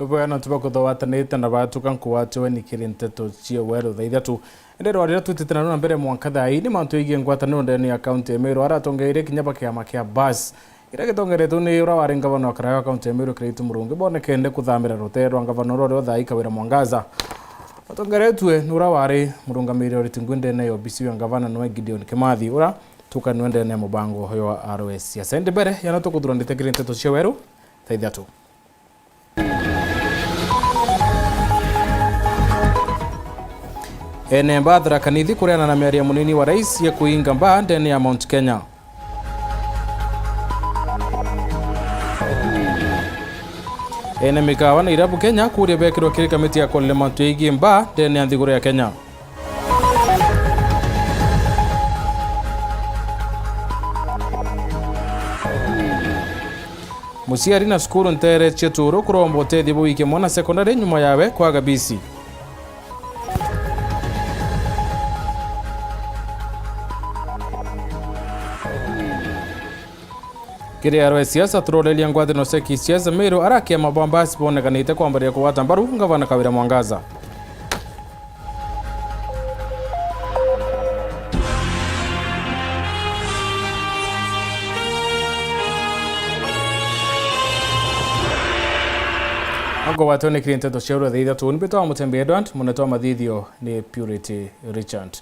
Bwana tubako watanete na batu kanku watu weni kiri Nteto cia Weru tha Ithatu ndero arira tutitana na mbere mwaka thai ni mantu igi ngwatano ndeni ya county Meru aratongeire kinyaba kia makia bus ira gitongeretu ni ura wari ngavana wa Karaga county Meru Kiriti Murungi bonekende kuthamira rutero ngavana rore thai kawira Mwangaza atongeretwe ni ura wari murungamiri oritingwende nayo bisi ya ngavana no Gideon Kimathi ura tukanwende ne mubango hoyo wa RS ya sende bere yana tukuthurandite kiri Nteto cia Weru tha Ithatu. Ene mbadhra kanithi kuriana na miaria munini wa rais ya kuinga mba ndeni ya Mount Kenya. Ene mikawa na irabu Kenya kuria bekirwa kiri kamiti ya kolema tuigi mba ndeni ya nthiguru ya Kenya. Musiari na skuru ntere cheturu kurombo tethi wiki mwana sekondari nyuma yawe kwa gabisi. Kiri arwe siasa turolelia ngwate no seki siasa Meru arakia mabambasi bonekanite kwambaria kuwata mbaru ngavana Kawira Mwangaza. Ago watone kiri Nteto cia Weru tha Ithatu nibitoa MUTEMBEI Edward munetoa mathithio ni Purity Richard.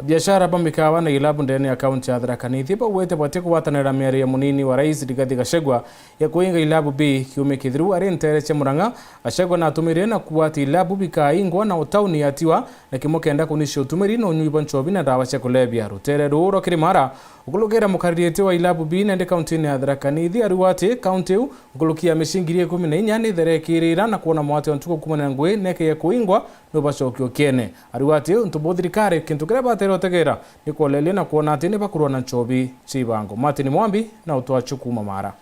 Biashara bamikawa na ilabu ndeni ya kaunti ya Thaa Nithi bawete bati kuwatanira miaria munini wa rais Rigathi Gachagua ya kuinga ilabu B kiume kithiru ari ntere cia Murang'a. Gachagua na atumire na kuwati ilabu bikaingwa na utauni atiwa na kimokenda kunisha utumiri no nyuiba nchobi na dawa cia kulebya rutere ruro kirimara ukulugera mukaririete wa ilabu B nende kaunti ya Thaa Nithi ariwati kaunti ukulukia mishingirie 14 ni therekirira na kuona mwate ontuko kumana ngwe neke ya kuingwa no bacokio kiene ariwati ntubothirikare kintu kireba terotegera ni kuolelia na kuona ati ni bakurwa na nchobi cibango Martin Mwambi na utwachukuma mara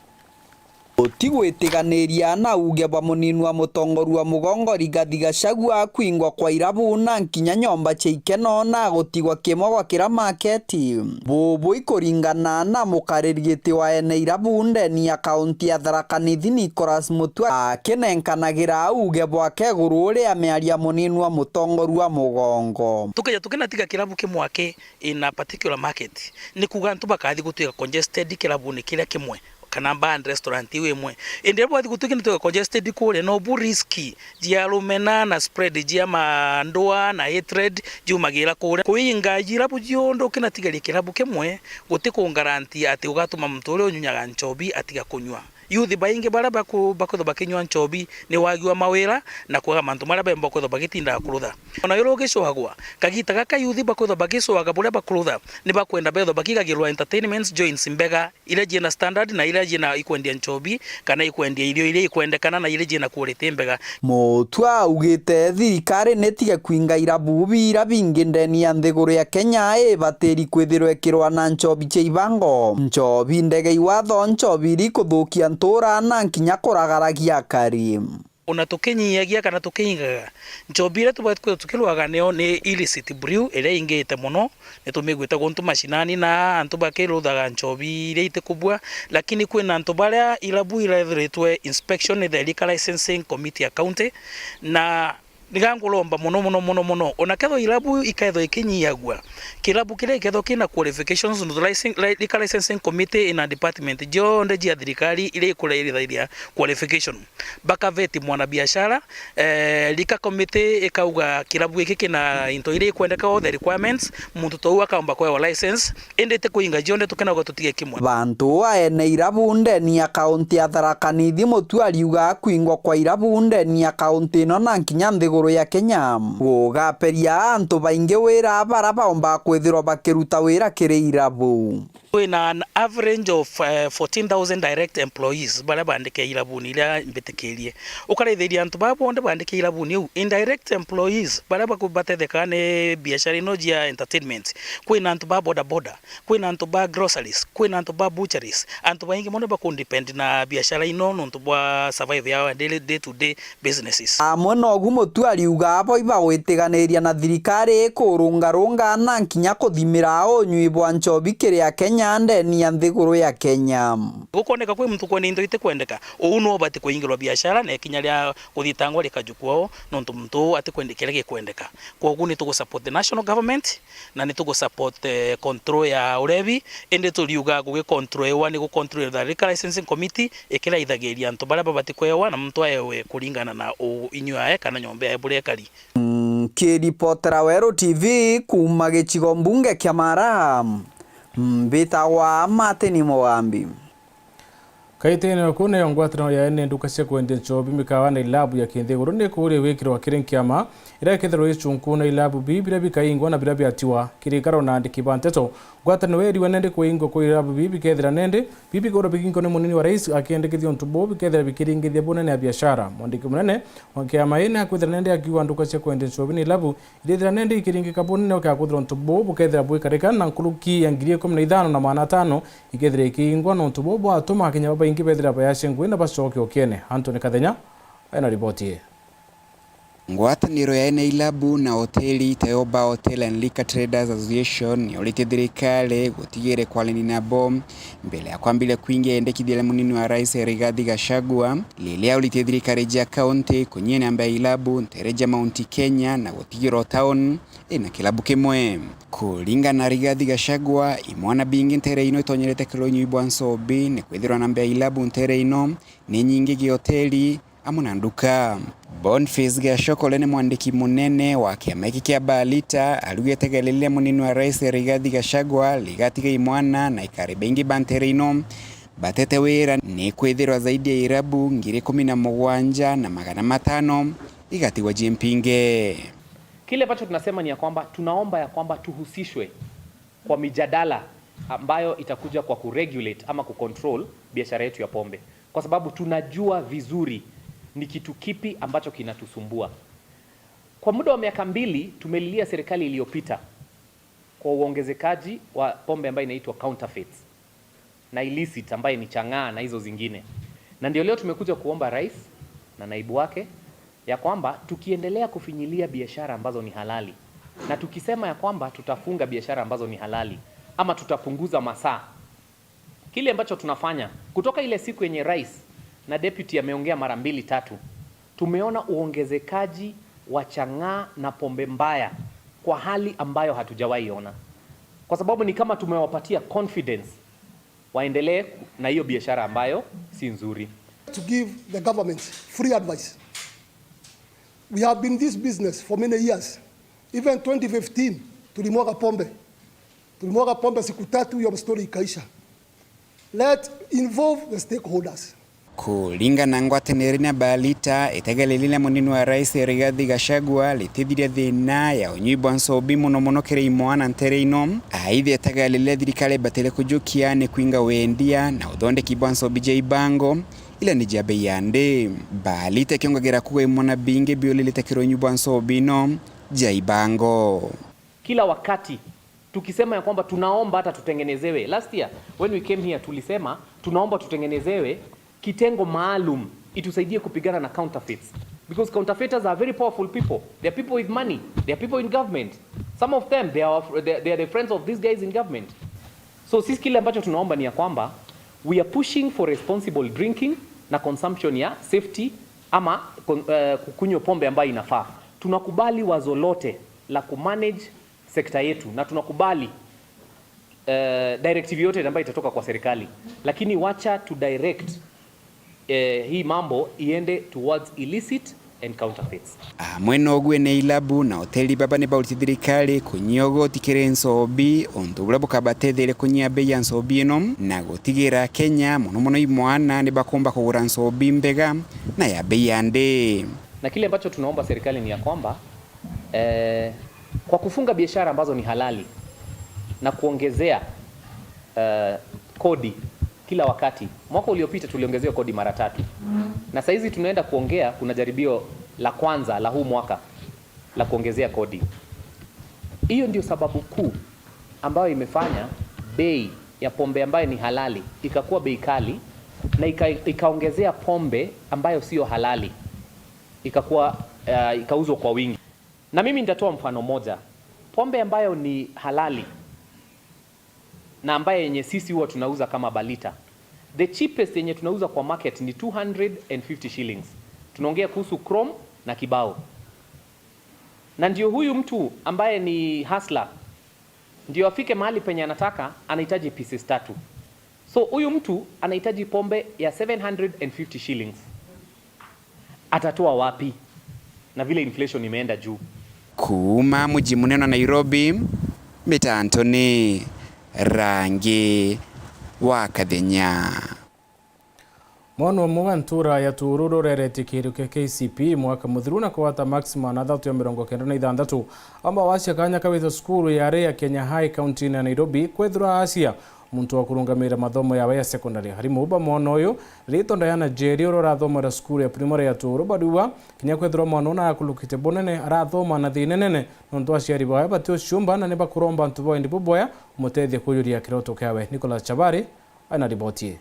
Tigwitiganiria na uge bwa munini wa mutongoru wa mugongo Rigathi Gachagua kuingwa kwa irabu na nkinya nyomba cia ikeno na gutigwa kimwe gwa kira marketi bubu ikuringana na mukaririeti wa ene irabu ndeni ya kaunti ya Thaa Nithi Nicholas Mutua akinenganagira uge bwake guru uria miaria munini wa mutongoru wa mugongo tukena tiga kirabu kimwake in a particular market ni kuga ntu bakathi gutwiga congested kirabu ni kira kimwe kana band restaurant iwemwe ende bwathi gutukina to congested kule no bu risky jia lumena na spread jia mandoa na hatred jumagira kule kuinga jirabu jiondo kina tigali kirabu kemwe gutiko garanti ati ugatuma mtore onyunyaga nchobi atiga kunywa youth bainge baraba ku bakodo bakinywa nchobi ni wagiwa mawira na kuga mantu maraba mbokodo bagitinda kurutha ona yoro gicwagwa kagita gaka youth bakodo bagiswaga bure bakurutha ni bakwenda betho bakigagirwa entertainments joints mbega ile jina standard na ile jina ikwendia nchobi kana ikwendia irio ile ikwendekana na ile jina quality mbega Mutua ugite thirikari netige kuinga irabu bira bingi ndeni ya nthiguru ya Kenya bateri kwithirwe kirwa na nchobi cia ibango nchobi ndege iwatho nchobi ri kuthukia ntura na nkinya kuragaragia kari ona tukinyiagia kana tukingaga nchobire tubatu tukilwaga neo ni illicit brew ile ingete muno ni tumigwita gontu mashinani na antu bakiruthaga nchobi ile ite kubwa lakini kwina antu baria ilabu iretwe inspection the liquor licensing committee ya county na nigangulomba muno ona ketho ilabu iketho ikinyiagwa kilabu kile ketho kina qualifications no liquor licensing committee in a department jonde jia thirikari ile kuleithia qualification bakaveti mwana biashara liquor committee ikauga kilabu iki kina into ile kwendeka all the requirements muntu to akaomba kwa license endete kuinga jonde tukena gotutige kimwe bantu ene irabu ndeni ya kaunti ya Thaa Nithi Mutua ariuga kuingwa kwa irabu ndeni ya kaunti no na nkinya nthiguru ya Kenya gugaperia antu bainge wira baraba omba kwithirwa bakiruta wira kiri irabu kwina an average of 14,000 direct employees bara bandike irabu ni ila mbetekerie ukaraithiria antu babonde bandike irabu ni indirect employees bara bakubatethekane biashara ino jia entertainment kwina antu ba boda kwina antu ba groceries kwina antu ba butcheries antu baingi mondo bakundepend na biashara ino nontu bwa survive ya day to day businesses amono gumotu ariuga abo ibawitiganiria na thirikari kurunga na nkinya kuthimira unyui bwa nchobi kiri ya Kenya nyande ni anthiguru ya Kenya gukoneka kwi mtu kwene indo ite kwendeka uno bati kuingirwa biashara na kinya ria kuthitangwa rikajukwao no mtu ati kwendekera gikwendeka kwa ugu ni tugo support the national government na ni tugo support control ya urevi ende tuliuga guge control ewa ni gu control the liquor licensing committee ikira ithagiria antu bara bati kwewa na mtu ayewe kuringana na inywa kana nyombe ya burekari. Kiripotera Weru TV kuma gicigo mbunge kia Mara mbitagwa Mateni Mogambi. Kaitene kune yongwatano ya ene nduka cia kwendia nchobi mikawa na ilabu ya kinthiguru ni kuri wikirwa kirinkiama ira kithiro ichunku na ilabu bibira bikaingwa na birabi atiwa kirikaro na andiki ba Nteto gwatano weri wanende kuingwa ku ilabu bibi kethira nende bibi goro bikingo ne munini wa rais akiendekithio ntubo bikethira bikiringithia bunene ya biashara mwandiki munene wakiama ine akwithira nende akiwa nduka cia kwendia nchobi ni ilabu irithira nende ikiringika bunene okakuthira ntubo bukethira bwikarika na nkuluki ya 15,000 na maana 5 ikethira ikiingwa no ntubo bwa atuma kinya baba ingi bethira bayashe ngwina bacoke okiene. Antony Kathenya ena ripoti. Ngwataniro ya ene ilabu na hoteli Thaa Hotel and Liquor Traders Association yolete thirikari gutigire kwalini na bom mbele ya kwambile kuingia endekithia munini wa rais Rigathi Gachagua lilia ulite thirikari ja county kunyene ambaye ilabu ntereja Mount Kenya na gutigiro town ina kilabu kimwe kulinga na Rigathi Gachagua imwana bingi ntere ino itonyerete kilonyu ibwansobi ni kwithirwa na ambaye ilabu ntere ino ni nyingi gi hoteli amuna nduka. Boniface Gachagua ni mwandiki munene wa kiama hiki kia Balita alugetegelelea munini wa rais Rigathi Gachagua ligatiga imwana na ikaribengi banterino batete wera ni kwithirwa zaidi ya irabu 17,000 na 500 igatiwa jimpinge. Kile ambacho tunasema ni ya kwamba tunaomba ya kwamba tuhusishwe kwa mijadala ambayo itakuja kwa kuregulate ama kucontrol biashara yetu ya pombe, kwa sababu tunajua vizuri ni kitu kipi ambacho kinatusumbua. Kwa muda wa miaka 2 tumelilia serikali iliyopita kwa uongezekaji wa pombe ambayo inaitwa counterfeit na illicit ambayo ni chang'aa na hizo zingine. Na ndio leo tumekuja kuomba rais na naibu wake ya kwamba tukiendelea kufinyilia biashara ambazo ni halali na tukisema ya kwamba tutafunga biashara ambazo ni halali ama tutapunguza masaa, kile ambacho tunafanya kutoka ile siku yenye rais na deputy ameongea mara 2-3 tumeona uongezekaji wa chang'aa na pombe mbaya kwa hali ambayo hatujawahi ona, kwa sababu ni kama tumewapatia confidence waendelee na hiyo biashara ambayo si nzuri. To give the government free advice. We have been in this business for many years. Even 2015 tulimwaga pombe siku 3 hiyo story ikaisha. Let involve the stakeholders. Kulinga na ngwataniro na Balita itegelelile munini wa rais Rigathi Gachagua litithiria thina ya unyibwa nsobi muno kire imwana ntere ino aithe itegelelile thirikari batele kujukia ni kuinga wendia na uthondeki bwa nsobi ja ibango ila ni jabe yande Balita kiongagera kuwa imwana bingi biolilite kiro unyibwa nsobi no ja ibango. Kila wakati tukisema ya kwamba tunaomba hata tutengenezewe, last year when we came here tulisema tunaomba tutengenezewe kitengo maalum itusaidie kupigana na counterfeits, because counterfeiters are very powerful people. They are people with money, they are people in government. Some of them they are the friends of these guys in government. So sisi kile ambacho tunaomba ni ya kwamba we are pushing for responsible drinking na consumption ya safety ama kukunywa pombe ambayo inafaa. Tunakubali wazo lote la kumanage sekta yetu na tunakubali directive yote ambayo itatoka kwa serikali, lakini wacha to direct hii mambo iende towards illicit and counterfeits. Mweno ogwe ne ilabu na hoteli baba ne bauti thirikari kunyogo tikire nsobi ontubula bukabatethele kunyia bei ya nsobi ino na gutigira Kenya muno imwana ne bakomba kugura nsobi mbega na ya bei yande. Na kile ambacho tunaomba serikali ni ya kwamba kwa kufunga biashara ambazo ni halali na kuongezea kodi kila wakati. Mwaka uliopita tuliongezea kodi mara 3. Na sasa hizi tunaenda kuongea, kuna jaribio la kwanza la huu mwaka la kuongezea kodi. Hiyo ndio sababu kuu ambayo imefanya bei ya pombe ambayo ni halali ikakuwa bei kali na ikaongezea pombe ambayo sio halali ikakuwa ikauzwa kwa wingi. Na mimi nitatoa mfano moja. Pombe ambayo ni halali na ambaye yenye sisi huwa tunauza kama balita. The cheapest yenye tunauza kwa market ni 250 shillings. Tunaongea kuhusu chrome na kibao. Na ndio huyu mtu ambaye ni hustler, ndio afike mahali penye anataka, anahitaji pieces 3. So huyu mtu anahitaji pombe ya 750 shillings. Atatoa wapi? Na vile inflation imeenda juu. Kuma mji munene wa Nairobi, Mita Anthony, Rangi wa Kathenya. Mwana mwa ntura ya tururu rereti kiruke KCP mwaka muthiru na kwata maximum na 396 amba wacia kanya kawitho skuru ya area Kenya High County na Nairobi kwethura asia muntu wa kurungamira mathomo ya secondary harimu uba mwana uyu rito Diana Jerry urathomera skuru ya primary ya turu baduwa kinya kwethura mwana na akulukite bonene arathoma na thinenene nontu aciari bae batio shumba na ne bakuromba ntu boendi boboya mutethie kuyuria kiroto kawe. Nicholas Chabari ana riboti.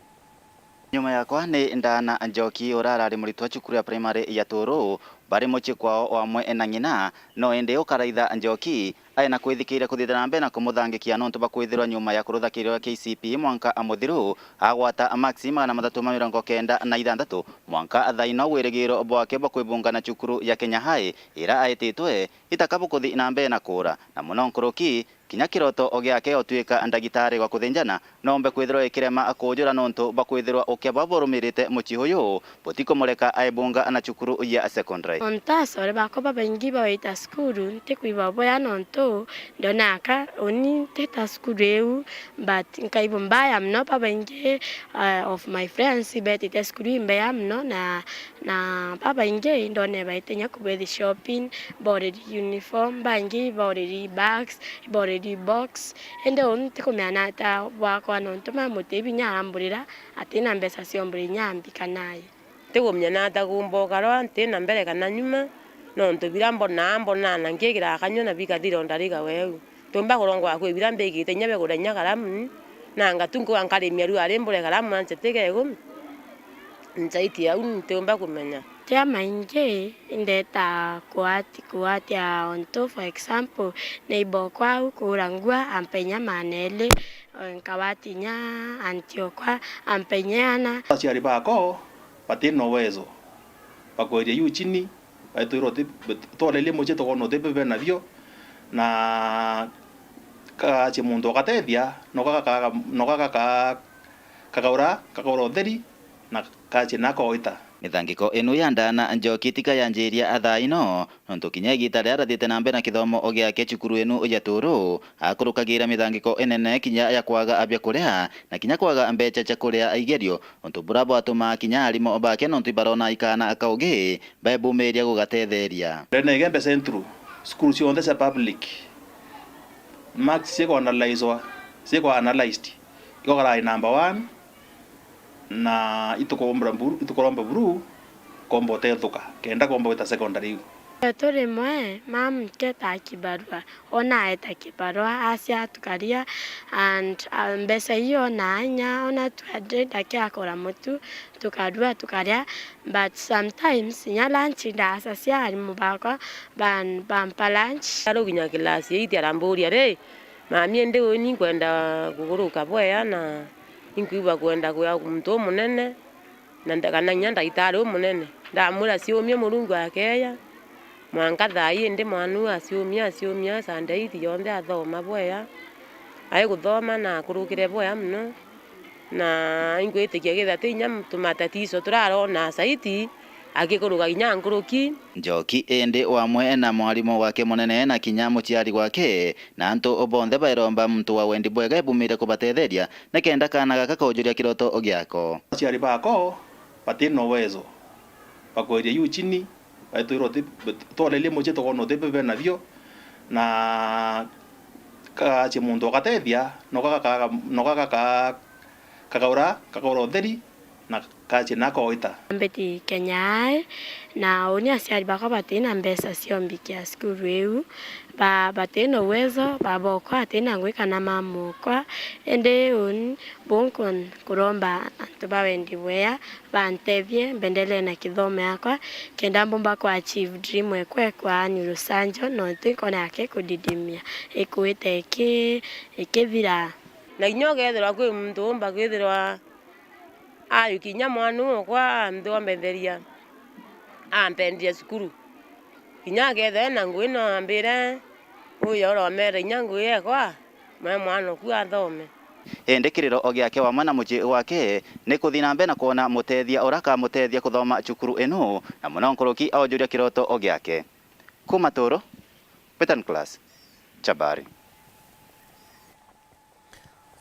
Nyuma yakwa ni Ndana Njoki urarari muritwa cukuru ya primary ya Turu bari muci kwao wamwe na ngina no ende ukaraitha Njoki aina kwithikira kuthithana mbe na kumuthangikia nontu bakwithirwa nyuma ya kuruthakirwa KCP mwanka amuthiru agwata maxima na 396 mwanka athaino wirigiro bwake bakwibunga na cukuru ya Kenya High ira aititwe itakabukuthi na mbe na kura na muno nkuruki kinya kiroto ogiake otuika ndagitari gwa kuthinjana nombe kwithirwa ikirema akujura nontu bakwithirwa ukiababorumirite muci huyu butiko mureka aibunga na cukuru ya secondary. Ontasore bakoba bengi baita skuru ntikwiba boya nonto ndonaka oni teta skuru but nkaibo mbaya mno pa bengi of my friends bet it skuru mbaya mno na papa inge ndone baitenya kubedi shopping body uniform bangi body bags body box ende on tikomeana ta wakwa nonto mamutebi nyamburira atina mbesa siomburi nyambi kanaye tegomnya na tagumbo karo ante na mbere kana nyuma nonto birambo na ngigira kanyo na bikathiro ndariga wewe tomba korongo akwe birambe igite nyabe goranya karamu na ngatungu ankare mieru arembure karamu ansetege go nzaiti au tomba kumenya tema inge indeta kuati ya onto for example neighbor kwa kurangua ampenya manele nkawati nya Antioquia ampenyana aciari bako batino wezo bakoire yu chini baituro tolele moche tokono tebe navyo na ka chimundo katethia nokaka kakaura theri na kache nakoita mithangiko inu ya Ndana Njoki tika yanjiria athaino nontu kinya gita ria rathite na mbere na kithomo ogiake cukuru inu ya Turu akurukagira mithangiko enene kinya ya kwaga abya kuria na kinya kwaga mbecha cha kuria aigerio nontu burabo atuma kinya arimo bake nontu barona ikana akaugi baebumeria gugatetheria rene gembe centru school cionthe cia public max siko analyzed iko gara number 1 na itukoromba buru kombo tethuka kenda kombo ita secondary tore mwe mam keta kibarua ona eta kibarua asia tukaria and mbesa hiyo na anya ona tuade dakia akora mutu tukaria but sometimes nya lunch nda sasia ari mubaka ban lunch aro ginya klasi iti aramburia re mami ende oni kwenda kuguruka bwaya na inkuiba kwenda kwa mtu munene na ndakana nyanda itare munene ndamura siomia murungu akeya mwanka thai ende mwanu asiomia sandaithi yonde athoma bwaya ai guthoma na kurukire bwaya mno na ingwitikia githate nya tumatatizo turarona saiti akikuruga ginya nkuruki Njoki ende wamwe na mwalimu wake munene na kinya muciari gwake na antu obonthe bairomba muntu wa wendi bwega ebumire kubatetheria na kenda kana gaka kujuria kiroto ogiako aciari bako batino wezo bakoire yu chini baituro tolele moche tokono tebe navyo na ka chimundo katethia nokaka kakaura theri na kache nakoita mbeti Kenya na oni aciari bako batina mbesa ciombikia skuru eu batino uwezo baboko atina ngwika na mamukwa ende un bonkon kuromba antu bawendi bweya bantevye mbendele na kithomo yakwa kenda mbomba kwa achieve dream ekwe kwa Nyurusanjo no tikona yake kudidimia ekuite ekevira na inyogethera kwi muntu umba kwithirwa ayu kinya mwanu kwa ndo ambetheria ampendia sukuru kinya gethe na ngui no ambire uyo romere nya ngui ekwa mwana ku athome endekiriro ogiake wa mwana muji wake ni kuthina mbe na kuona mutethia uraka mutethia kuthoma cukuru eno na munonkoroki aojuria kiroto ogiake kuma Toro Petan Class Chabari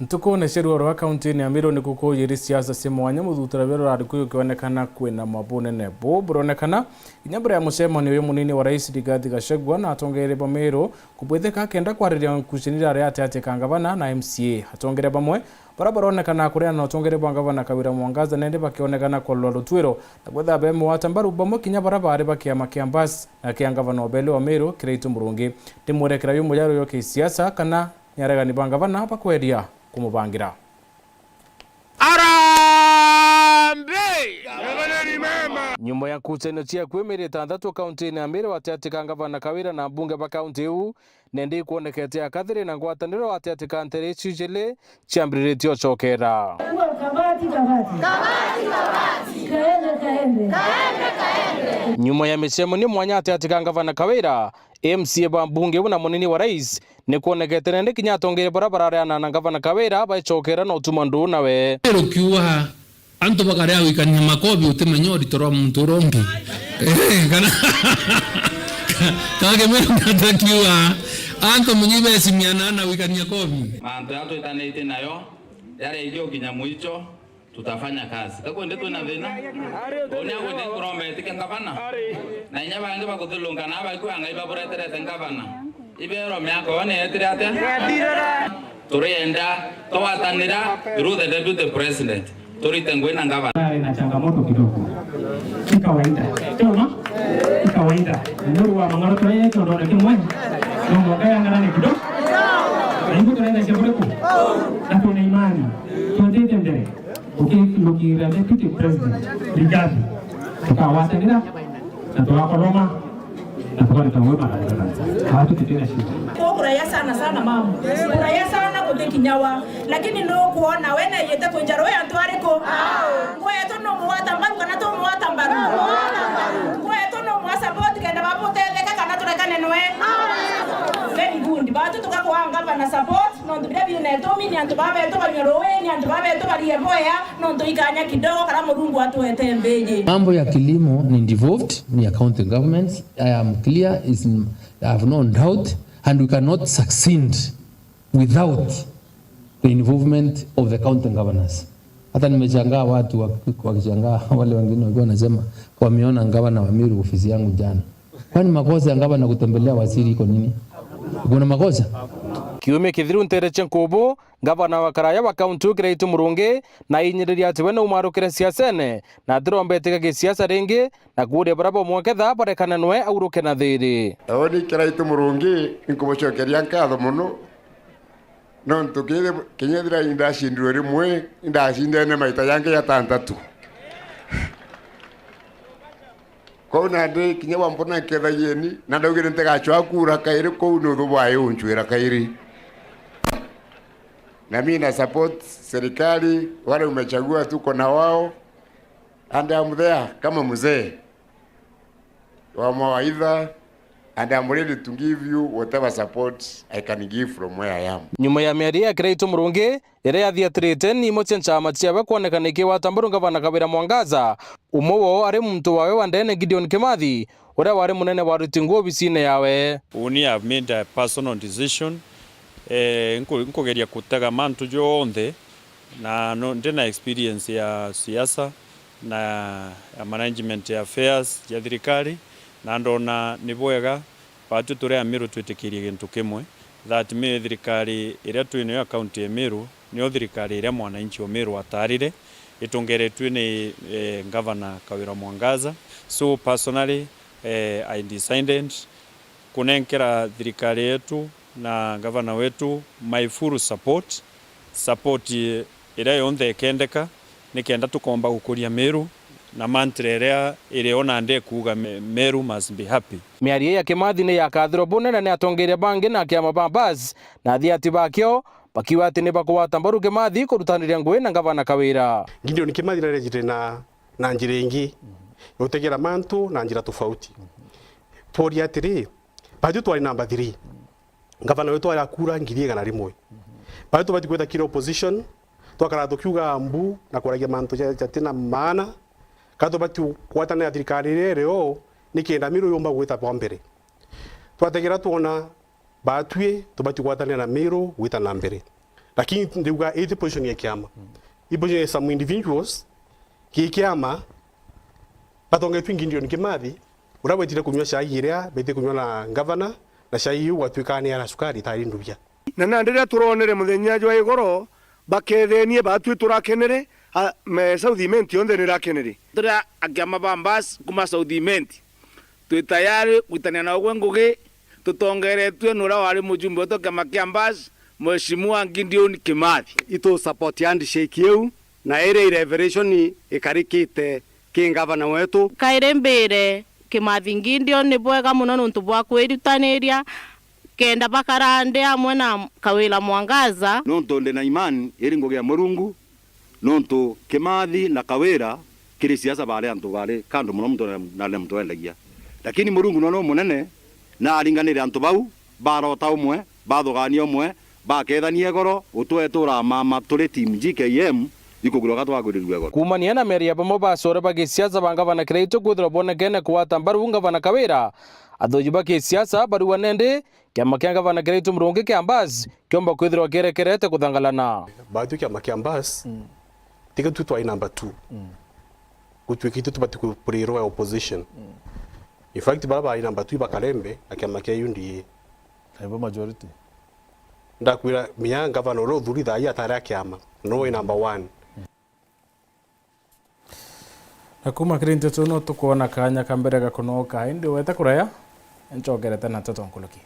Ntukone sheru wa county ni Amiro ni kuko yiri siasa semwanya muthutura bero arikuyo kionekana kwina mabune nebo buronekana inyambere ya musemo ni we munini wa rais Rigathi Gachagua na atongere bamero kubwetheka kenda kwariria kucinira ria ate kangavana na MCA atongere bamwe barabaronekana kuria na atongere bangavana Kawira Mwangaza nende bakionekana kolwa rutwiro na gwetha bemo watambaru bamwe kinya barabare bakiama kiambas na kiangavana obele wa Meru Kiraitu Murungi timurekera yumo yaro yoke siasa kana nyarega ni bangavana bakweria kumubangira Arambe nyumba ya kuseno cia kwemere Ithatu county na mbere watiatika ngavana Kawira na bunge ba county u nende kuonekete akathire na ngwataniro watiatika antere chijele chiambiriretio chokera nyuma ya misemo ni mwanya atiatika ngavana Kawira MCA ba bunge na munini wa rais ni kuonekete nende kinya tongere barabara na ngavana Kawira ba chokera no tumandu nawe kiwa anto bakaria wikanya makobi utemenyori torwa muntu rongi kana kage mero ngatakiwa anto munyibe simiana na wikanya kobi manto yato itanete nayo yale igyo kinyamuicho tutafanya kazi tako ndeto na vena onya wende kuromete kangavana na nya bange bakuthulunga na baikuanga ibabureterete ngavana ibero myako one etirate turenda twatanira through the deputy president turitenguena ngavana na changamoto kidogo kawaida toma kawaida nuru wa mangaro tunaye tunaona kimwe ndio kaya ngana kidogo na tunaenda shambreku na tuna imani tuendete mbele ukilokira deputy president Rigathi tukawatanira na tukakoroma na tukatamwema hatu kitena shida furahia sana mama furahia sana kutekinyawa lakini no kuona wena yete kunjaro ya ntwariko kwetu no muwata mbaru kana to muwata mbaru kwetu no mwasapoti kenda bapotele kana turekane noe very good batu tukakuanga na support no ndibira bine to mini antu babe to banyorowe ni antu babe to baliye boya no ndoikanya kidogo kala murungu watu etembeje mambo ya kilimo ni devolved ni county governments. I am clear I have no doubt and we cannot succeed without the involvement of the county governors. Hata nimechangaa watu wakishangaa wale wengine walikuwa wanasema wameona gavana wa Meru ofisi yangu jana. Kwani makosa ya gavana kutembelea waziri iko nini? Kuna makosa? Kiume kithiru ntere chenkobo gavana wa Karaya wa county Kiraitu Murungi na inyiriria ati wena umarukire siasene na ndirombeteka gisiasa ringi na kuria barabo mweketha barekana nwe auruke na thiri oni Kiraitu Murungi inkubocokeria nkatho muno no ntukire kinyethira indashindiro rimwe indashindene maita yange ya tantatu kona ndi kinya wampona ketha yeni na ndaugire ntegachwa kura kairi kou no thubwaye unchwira kairi na mimi na support serikali wale umechagua tuko na wao and I'm there kama mzee wa mawaidha and I'm ready to give you whatever support I can give from where I am. Nyuma ya mieri ya Kiraitu Murungi ire yathiatirite ni moche nchama ciawe kuonekana ikiwatambaru gavana Kawira Mwangaza umowo ari muntu wawe wa ndene Gideon Kimathi uria wari munene wa rutingu obisine yawe. Uni have made a personal decision nkugeria kutega mantu jonthe na ndena experience ya siasa na management ya affairs ya thirikari na ndona ni bwega batu turi a Meru twitikirie gintu kimwe that me thirikari iria twine ya county ya Meru ni thirikari iria mwananchi wa Meru atarire itongeretwe ni governor Kawira Mwangaza. So personally I decided kunenkera thirikari yetu na governor wetu my full support iria yonthe kendeka nikenda tukomba gukuria Meru na mantra iriona nde kuga Meru must be happy. Miarie ya Kimathi ni yakathiro bunene ni atongeire bangi na kiama bambas na thiati bakio bakiwa ati ni bakwata mbaru Kimathi kurutaniria ngui na gavana Kawira. Gideon Kimathi na rejire na njira ingi utegera mantu na njira tofauti. Tori atiri bado twari number 3. Gavana wetu ari akura ngiri igana rimwe. Bado bati kweta kira opposition twakara tukiuga mbu na kuragia mantu tena maana kato bati kwatana thirikari rero nikienda miro yomba gwita kwa mbere. Twategera tuona batwe tubati kwatana na miro gwita na mbere. Lakini ndiuga 80 position ya kiama. Iposition ya some individuals kiama batonga twingi ndio Kimathi urabetire kunywa cai iria bete kunywa na governor na cai yu watwikani ya sukari tari ndubia na nandira turonere muthenya jwa igoro bakethenie batwi turakenere me Southiment yonde nirakenere tura akiama bambas kuma Southiment twi tayari kwitania na ogwe ngugi tutongeretwe nura wari mujumbe oto kama kiambas Mheshimiwa Gideon Kimathi ito support handshake yeu na ere revelation ikarikite kingavana wetu kairembere Kimathi Gideon ni bwega muno nuntu bwa kwirutaniria kenda bakarande amwe na Kawira Mwangaza nonto ndena imani iri ngugi ya Murungu nonto Kimathi na Kawira kiri siasa bale antu bale kando muno mtu na mtu endagia lakini Murungu no munene na aringanire antu bau barota umwe bathogania umwe bakethania goro utwetura mama turi team GKM ikugura twaguririrwe goro kumania na meria bamo basore bagisiasa bangavana Kreito kuthira bonekene kwata mbaru ngavana Kawira athojuba kisiasa baru wanende kiama kia gavana Kreito murungi kiambas kiomba kwithirwa kirekerete kuthangalana batu kiama kiambas tika tutwa number 2 gutwikite tubati kupuriro ya opposition in fact baba number 2 bakalembe akiama kia yundi ebo majority ndakwira miya gavana ro thuri thaa ya tara kiama no number 1 na kuma Nteto no tukuona kanya kambere gakunoka indi weta kuraya nchogerete na Nteto nkuluki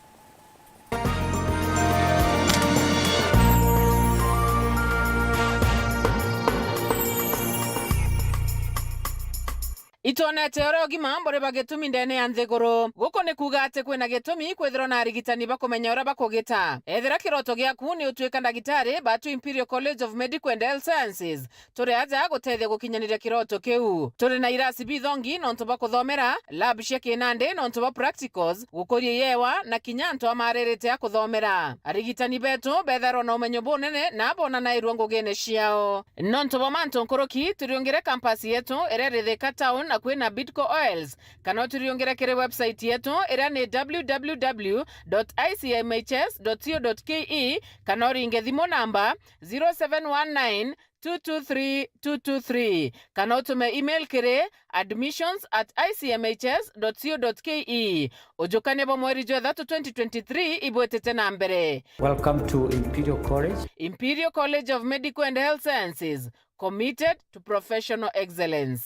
Itonete orogi mambore bagetumi ndene ya nthiguru guko ni kuga ati kwina gitumi kwithirwo na arigitani bakumenya ura bakugita ethira kiroto giaku ni utwika ndagitari batu Imperial College of Medical and Health Sciences turi aja gutethia gukinyaniria kiroto kiu turi na irasi bithongi nontu bakuthomera lab cia kinande nontu ba practicals gukuria yewa na kinyanto amarerete akuthomera arigitani betu betharwo na umenyo bunene na bona na irwo ngugine ciao nontu ba mantu nkoroki turiongere campus yetu ererithika town na kwina Bidco Oils kana turiongera kire website yetu ira ni www.icmhs.co.ke kana ringe thimo namba 0719 223 kana utume email kire admissions@icmhs.co.ke ujukane bo mweri jwa Ithatu 2023 ibwetete na mbere. Welcome to Imperial College of Medical and Health Sciences, committed to professional excellence.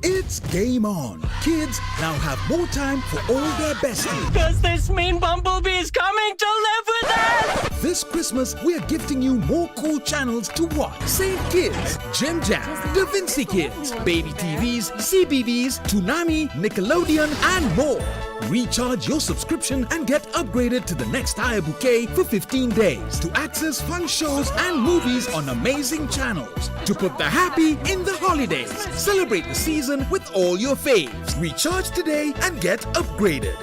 It's game on. Kids now have more time for all their besties. Because this mean bumblebee is coming to live with us! This Christmas, we're gifting you more cool channels to watch. Save Kids, Jim Jam, Da Vinci Kids, Baby TVs, CBBS, Toonami, Nickelodeon, and more. Recharge your subscription and get upgraded to the next higher bouquet for 15 days to access fun shows and movies on amazing channels. To put the happy in the holidays. Celebrate the season with all your faves. Recharge today and get upgraded.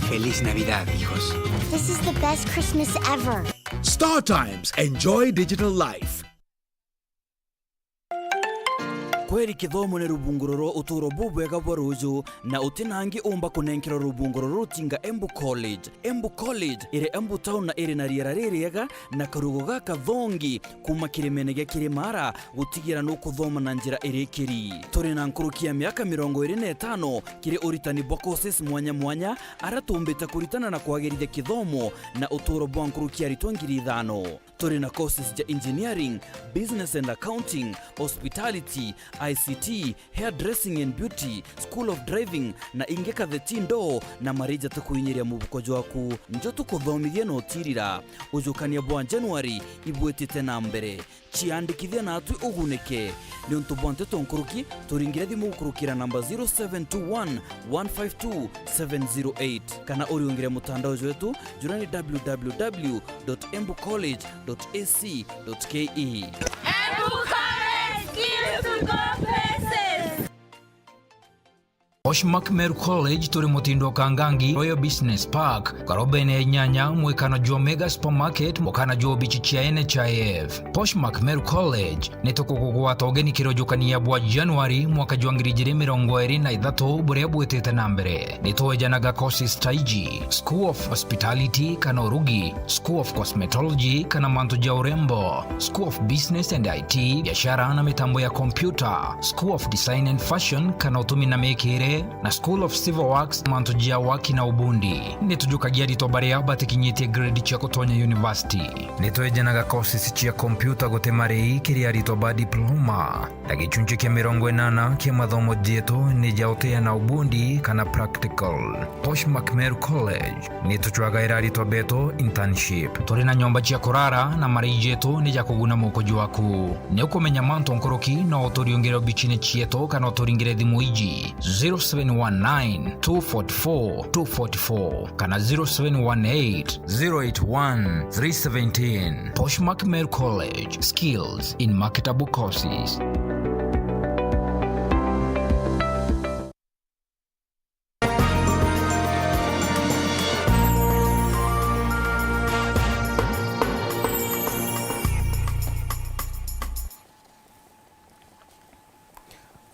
Feliz Navidad, hijos. This is the best Christmas ever. Star Times. Enjoy digital life. Kweri kithomo ni rubunguroro uturo bubwega bwaruju na utinangi umba kunenkira rubunguroro tinga Embu College. Embu College ire Embu Town na ire na riera ririega na karugo gaka thongi kuma kiremene gya kirimara gutigira no kuthoma na njira irikiri. Turi na nkurukia miaka 25 kire uritani bwa courses mwanya mwanya aratumbita kuritana na kwagirithia kithomo na uturo bwa nkurukia ritwangiri 5. Turi na courses ja engineering, business and accounting, hospitality, ICT, Hairdressing and Beauty, School of Driving na ingeka the tindo na marija tukuinyiria mubukojo waku njo tukuthomithia no tirira ujukania bwa January ibwetite na mbere chiandikithia na atu ugunike ni untu bwante tonkuruki turingira thimu ukurukira namba 0721 152 708 kana uriungire mutandao wetu jurani www.embucollege.ac.ke. Embu College, skills to go places. Poshmark Meru College turi mutindo kangangi Royal Business Park karobene nyanya mwekano jo Mega Supermarket mukana jo bichichia NHIF. Poshmark Meru College netokugwa togeni kirojukania bwa January mwaka jwangirije mirongo eri na Ithatu buria bwetete na mbere nitowejanaga courses taiji School of Hospitality kana Urugi, School of Cosmetology kana manto ja urembo, School of Business and IT biashara na mitambo ya computer, School of Design and Fashion kana utumi na mekere na School of Civil Works mantujia waki na ubundi nitujukagia ritobaria batikinyite grade cha Kotonya University nitoejanaga courses chia computer gotemari kiria ritoba diploma na gichunje kia mirongo enana kia mathomo dieto nijaotea na ubundi kana practical. Poshmark Meru College nituchwaga ritobeto internship turi na nyomba chia kurara na marijeto nija kuguna mukojo waku neukomenya manto nkoroki na otoriongera bichine chieto kana otoringire thimuiji 0719-244-244 kana 0718-081-317. Poshmark Meru College, skills in marketable courses.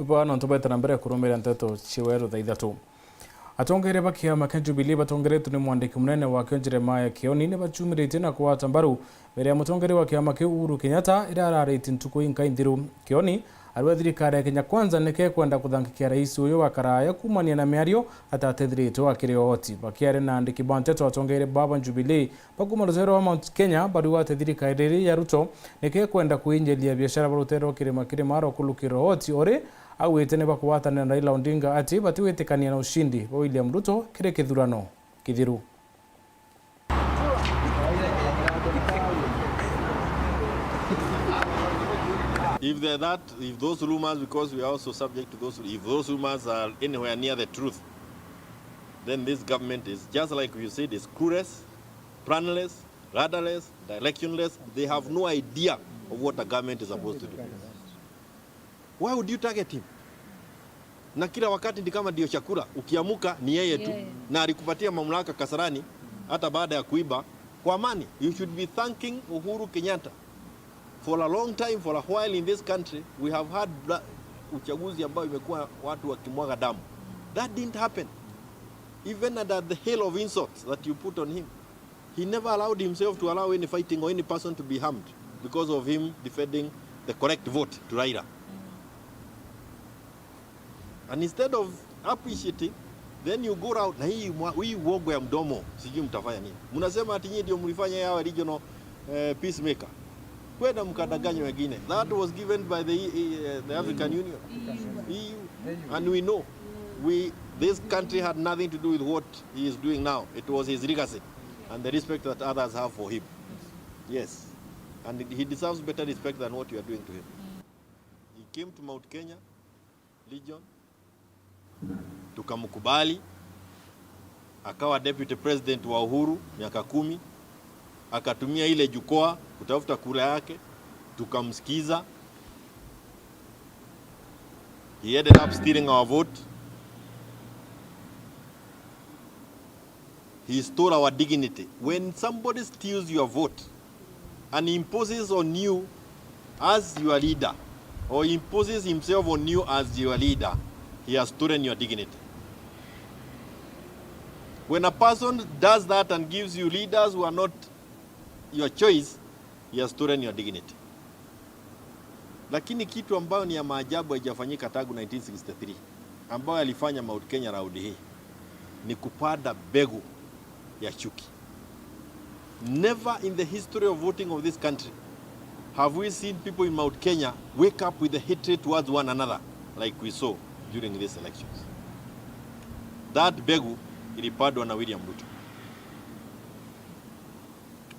Bwana ntobeta nambere kurumira Nteto chiweru tha Ithatu. Atongere bakia makenjubilee batongeretu ni mwandiki munene wa Jeremiah Kioni ne bachumirite na kwata mbaru mbere ya mutongere wa kiama kiu Uhuru Kenyatta irararite ntuko inka inthiru. Kioni arwa thirikari ya Kenya Kwanza neke kwenda kuthangikia rais uyu wa karaya kumania na miario atatethirito akiri ohoti bakiare na andiki ba Nteto atongere baba Jubilee bakuma ruzero wa Mount Kenya bari wa thirikari ya Ruto neke kwenda kuinjelia biashara barutero kiri maro kulukiro ohoti ore au etene bakuwatana na Raila Odinga ati batiwetekania na ushindi wa William Ruto kire kithurano kithiru. If those rumors, because we are also subject to those, if those rumors are anywhere near the truth, then this government is just like you said, is clueless, planless, radarless, directionless. They have no idea of what the government is supposed to do. Why would you target him? Na kila wakati ndi kama ndio chakula, ukiamuka ni yeye tu. Na alikupatia mamlaka Kasarani hata baada ya kuiba kwa amani. You should be thanking Uhuru Kenyatta. For a long time, for a while in this country, we have had uchaguzi ambao imekuwa watu wakimwaga damu. That didn't happen. Even under the hail of insults that you put on him, he never allowed himself to allow any fighting or any person to be harmed because of him defending the correct vote to Raila. And instead of appreciating, then you go out na hii uongo ya mdomo sijui mtafanya nini. Mnasema ati nyinyi ndio mlifanya yawa regional peacemaker. Kwenda mkadanganya wengine. That was given by the African Union. EU. And we know this country had nothing to do with what he is doing now. It was his legacy and the respect that others have for him. Yes. And he deserves better respect than what you are doing to him. He came to Mount Kenya Legion, tukamkubali, akawa deputy president wa Uhuru miaka 10, akatumia ile jukwaa kutafuta kura yake, tukamsikiza. He ended up stealing our vote. He stole our dignity. When somebody steals your vote and imposes on you as your leader, or imposes himself on you as your leader, he has stolen your dignity. When a person does that and gives you leaders who are not your choice, he has stolen your dignity. Lakini kitu ambayo ni ya maajabu haijafanyika tangu 1963, ambayo alifanya Mount Kenya raundi hii, ni kupanda begu ya chuki. Never in the history of voting of this country Have we seen people in Mount Kenya wake up with a hatred towards one another like we saw during these elections? That begu ilipadwa na William Ruto.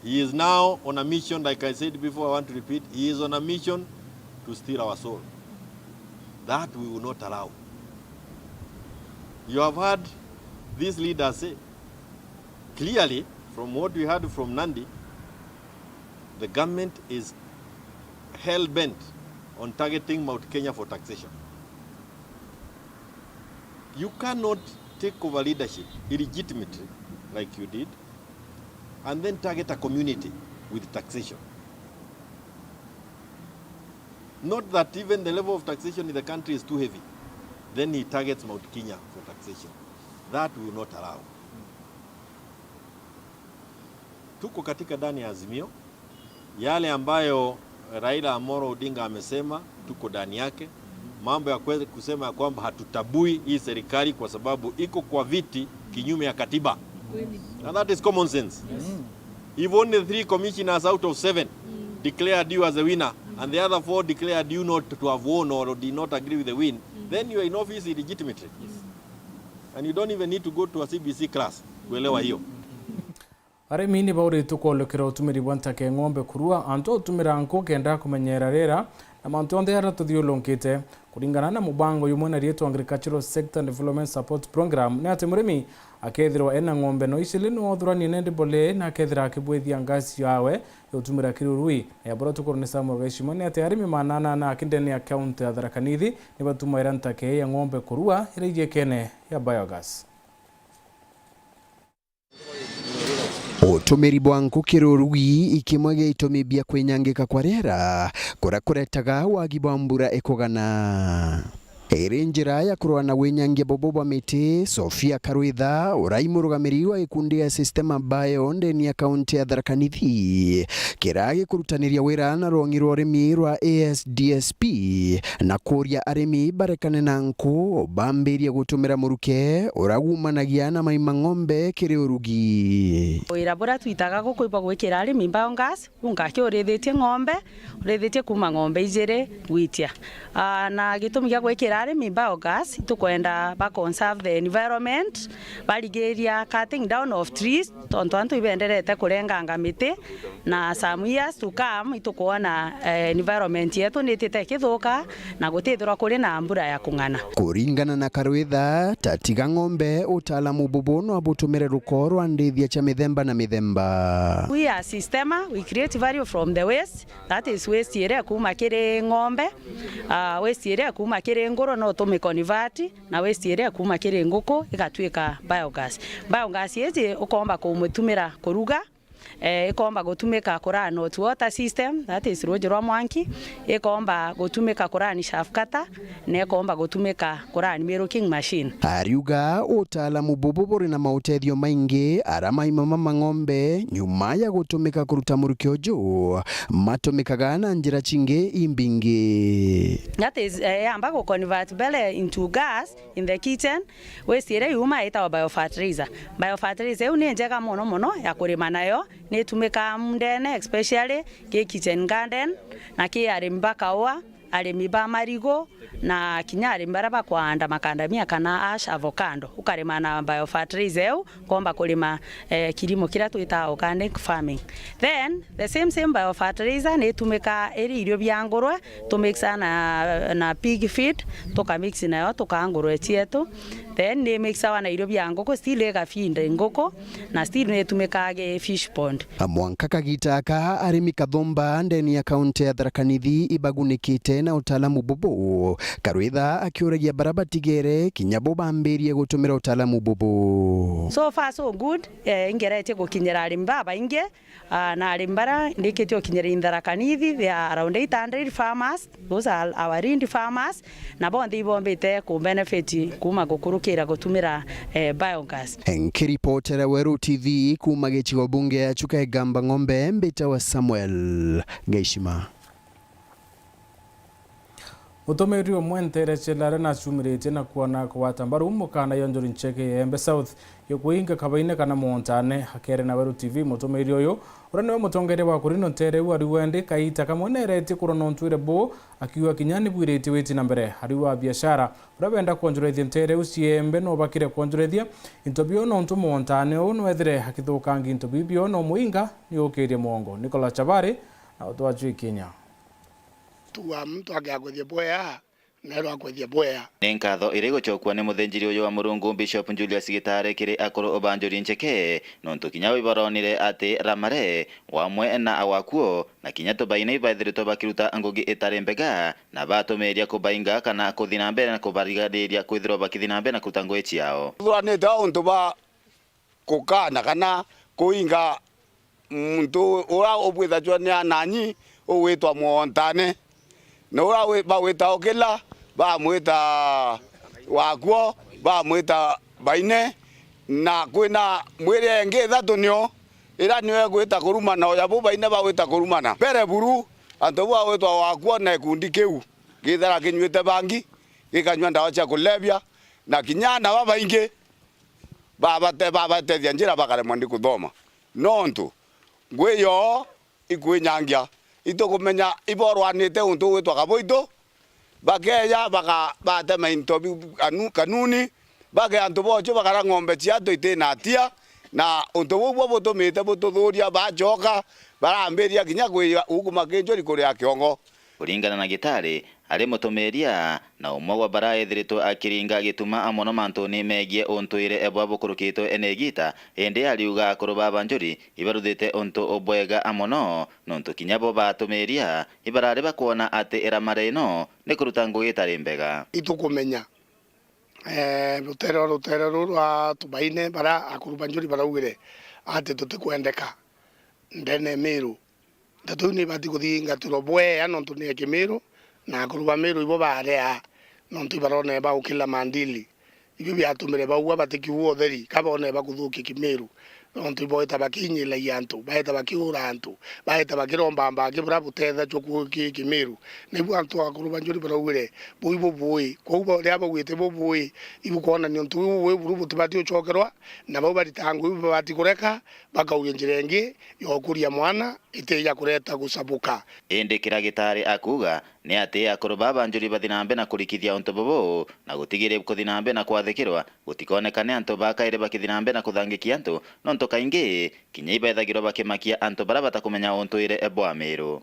He is now on a mission, like I said before, I want to repeat, he is on a mission to steal our soul. That we will not allow. You have heard these leaders say, clearly, from what we heard from Nandi, the government is hell-bent on targeting Mount Kenya for taxation. You cannot take over leadership illegitimately, like you did, and then target a community with taxation. Not that even the level of taxation in the country is too heavy. Then he targets Mount Kenya for taxation. That we will not allow. Tuko katika ndani ya Azimio. Yale ambayo Raila Amolo Odinga amesema, tuko ndani yake. Mambo ya kusema ya kwamba hatutabui hii serikali kwa sababu iko kwa viti kinyume ya katiba. And that is common sense. Yes. If only 3 commissioners out of 7 declared you as a winner, and the other 4 declared you not to have won or did not agree with the win, then you are in office illegitimately. Yes. And you don't even need to go to a CBC class kuelewa hiyo. Arimi ni bauri tukolokera utumiri bwantake ng'ombe kurua anto utumira nko kenda kumenyera rera na mantonde ara tuthiolonkite kuringana na mubango yumwe rieto Agricultural Sector Development Support Program na atemurimi akethirwa ena ng'ombe no isili no thurani nende bole na akethira akibwithia ngasi yawe utumira kirurui ya bora tukorone Samuel Gaishimo ni ate arimi manana na akindeni account ya Thaa ni batumaira ntake ya ng'ombe kurua iriye kene ya biogas. Utumiri bwa nku kirurui ikimwe gya itumi bia kwenyangika kwa rera kurakuretaga wagi bwa mbura ekogana. Eri njira ya kurua na wenyangia bobo bwa miti Sofia Karwitha uraimurugamiri wa ikundi ya sistema bayo ndeni ya kaunti ya Thaa Nithi kiragi kurutaniria wira na rongi rwa arimi rwa ASDSP na kuria arimi barekane na nku bambiria gutumira muruke uragumanagia na maima ng'ombe kiri urugi. Wira bora twitaga gukuiba gwikira arimi biogas ungaki urithitie ng'ombe urithitie kuma ng'ombe ijire gwitia na gitumi gya gwikira arimi biogas tukwenda ba conserve the environment baligeria cutting down of trees tonto antu ibenderete kurenganga miti na some years to come itukuona environment yetu nitite kithuka na gutithira kuri na mbura ya kung'ana. Kuringana na Karwitha tatiga ng'ombe utaalamu bubono abutumire rukoro andithia cha mithemba na mithemba. We are systema, we create value from the waste, that is waste ire kuma kiri ng'ombe, waste ire kuma kiri ngoro no tumiconvert na waste ire kuma kiri nguku igatuika biogas. Biogas yezi ukomba kumutumira kuruga ikomba gutumika kura not water system, that is roji rwa mwanki, ikomba gutumika kura ni shaft cutter na ikomba gutumika kura ni milking machine. Ariuga utaalamu bububuri na mautethio maingi arama imama ng'ombe nyuma ya gutumika kuruta murukio juu matumikaga na njira chingi imbingi. That is amba go convert bele into gas in the kitchen. Waste ire yuma ita biofertilizer. Biofertilizer ni njega mono ya kurima nayo ni tumika mndene especially ke kitchen garden na ke arimba kawa arimiba marigo na kinyari mbaraba kwanda makandamia kana ash avocado ukarima na biofertilizer komba kulima kilimo kila tuita organic farming. Then the same biofertilizer ni tumika eri irio bya ngorwe tumixa na pig feed tukamix nayo tukangorwe chietu then ni mixa na irio bya ngoko still ga feed ngoko na still ni tumika ge fish pond. Mwanka kagitaka arimi kathomba ndeni ya kaunti ya Thaa Nithi ibagunikite na utaalamu bubu. Karwitha akiuragia baraba tigere kinyabo bambirie gutumira utaalamu bubu. So far so good. Ingerete gukinyira arimba bainge na arimbara ndikete gukinyira in Thaa Nithi. There are around 800 farmers. Those are our real farmers na bondi ibombete ku benefit kuma gukurukira gutumira biogas. Nkiripotera Weru TV kuma gichigo bunge ya chuka gamba ng'ombe mbita wa Samuel Gaishima. mutomeri omwe nterechelare na chumirite na kuona kwata mbaru mukana yonjori ncheke Embe South yokuinga kabaine kana montane hakere na Weru TV mutomeri oyo urane mutongere wa kurino ntere wari wende kaita kamonerete kurono ntwire bo akiwa kinyani bwirete weti na mbere hari wa biashara urabenda konjorethia ntere usiembe no bakire konjorethia intobio no ntu montane ono ethire hakithukangi intobibio no muinga yokerie mongo Nicola Chabari na utwachu Kenya tuwa mtu agagwethia boya nero agwethia boya Nenkatho irigochokwa ni muthenjiri uyu wa Murungu Bishop Julius Gitare kiri akoro obanjori ncheke nontu kinya wibaronire ati ramare wamwe na awakuo na kinya tobaine ibaithirito bakiruta ngugi itare mbega na batomeria kubainga kana kuthina mbere na kubarigaria kwithirwo bakithina mbere na kuruta ngui ciao thuranite untu ba kukana kana kuinga muntu ura obwitha chwa nanyi owitwa montane no ura bawita okela ba mwita wakuo ba mwita baine na kwina mwire nge Ithatu nio ira niwe gwita kurumana oya bo baine ba gwita kurumana pere buru anto bo witwa wakuo na ikundi kiu githara kinywite bangi gikanywa ndawa cia kulebya na kinyana baba ingi baba tethia njira bakare mwandi kuthoma nontu ngwiyo ikwinyangia itukumenya iborwanite untu witwa kaboito bakeya baka batema intobi kanuni bage antu bocho bakara ng'ombe ciato itena atia na untu bwo butumite bututhuria bajoka barambiria kinya kwiya uguma kinjori kuria kiongo kuringana na Gitare ari mutomeria na umwe wa baraye thirito akiringa gituma amono mantoni megie ontoire ebwa bukurukito enegita ende aliuga kuruba banjori ibaruthite onto obwega amono nonto kinyabo batomeria ibarare bakuona ate eramare no ne kuruta ngui itari mbega itukumenya rutero rwa tubaine bara akurubanjori baraugire ate tutikwendeka ndene miru Ithatu ni bati kuthinga turobwe nontu ni kimiru na kuruba miru ibo barea nontu ibarone ba ukila mandili ibi byatumire baugwa batikiwo theri kabone bakuthuki kimiru nontu ibo itabakinyila yantu baita bakiura antu baita bakiromba mbagi bra butetha choku kimiru nibu antu akuruba njuri baraugire buibo bui kubo ria bagwite bubui ibu kona ni ntu we buru butibati uchokerwa na bo baritangu ibu bati kureka bakauye njirengi yokuria mwana iteya kureta gusabuka ende kira Gitare akuga ni ati akuruba banjori bathinambe na kurikithia onto bobo na gutigire kuthinambe na kwathikirwa gutikonekane antu bakaire bakithinambe na kuthangikia antu nonto kaingi kinya ibethagirwo bakimakia antu bara batakumenya ontoire ebwa miru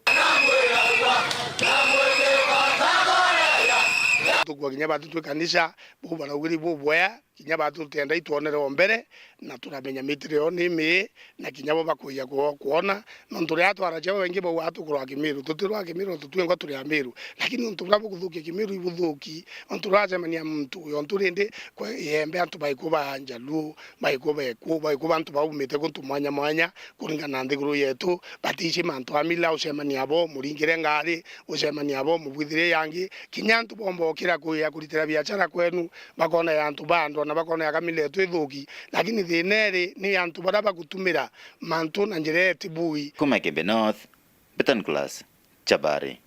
tukwa kinya batu tukanisa bo baraugiri bo boya kinya batu tenda ituonere mbere na turamenya mitrio ni mi na kinya bo bakuya kuona nonture atwara chao wengi bo watu kurwa kimiru tutirwa kimiru tutwenga turi amiru lakini ntura bo kuthuki kimiru ibuthuki onturaje mania mtu yonturinde kwa yembe antu baikuba anjalu baikuba antu baumite kuntu mwanya kuringana ndiguru yetu batishi mantu amila usemania bo muringire ngari usemania bo mubwithire yangi kinya antu bombo kira kuya kuritira biashara kwenu bakona yantu bando na bakona yakamile twithuki lakini thineri ni antu bara bagutumira mantu na njire tibui kuma Kembe North Betan Class Chabari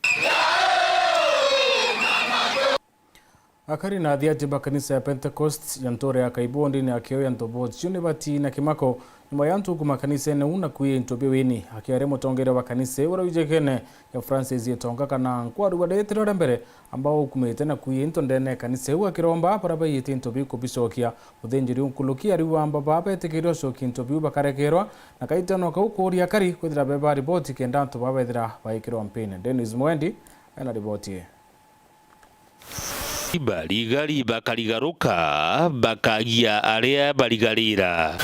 akari na thiati kanisa ya Pentecost ya ntore ya kaibondi ni akeo ya ntobo chuni bati na kimako nyuma ya ntu kuma kanisa ene una kuye ntobe weni akiare mutongere wa kanisa ura ujekene ya Francis yetonga kana nkwaru badetero mbere ambao kumete na kuye ntondene kanisa uwa kiromba paraba yete ntobe kubisokia muthenjiri unkulukia riwa amba baba etekero soki ntobe bakarekerwa na kaitano kaukori akari kwithira beba ripoti kenda nto baba ithira baikirwa mpene Dennis Mwendi ana ripoti Barigari bakarigaruka bakagia aria barigarira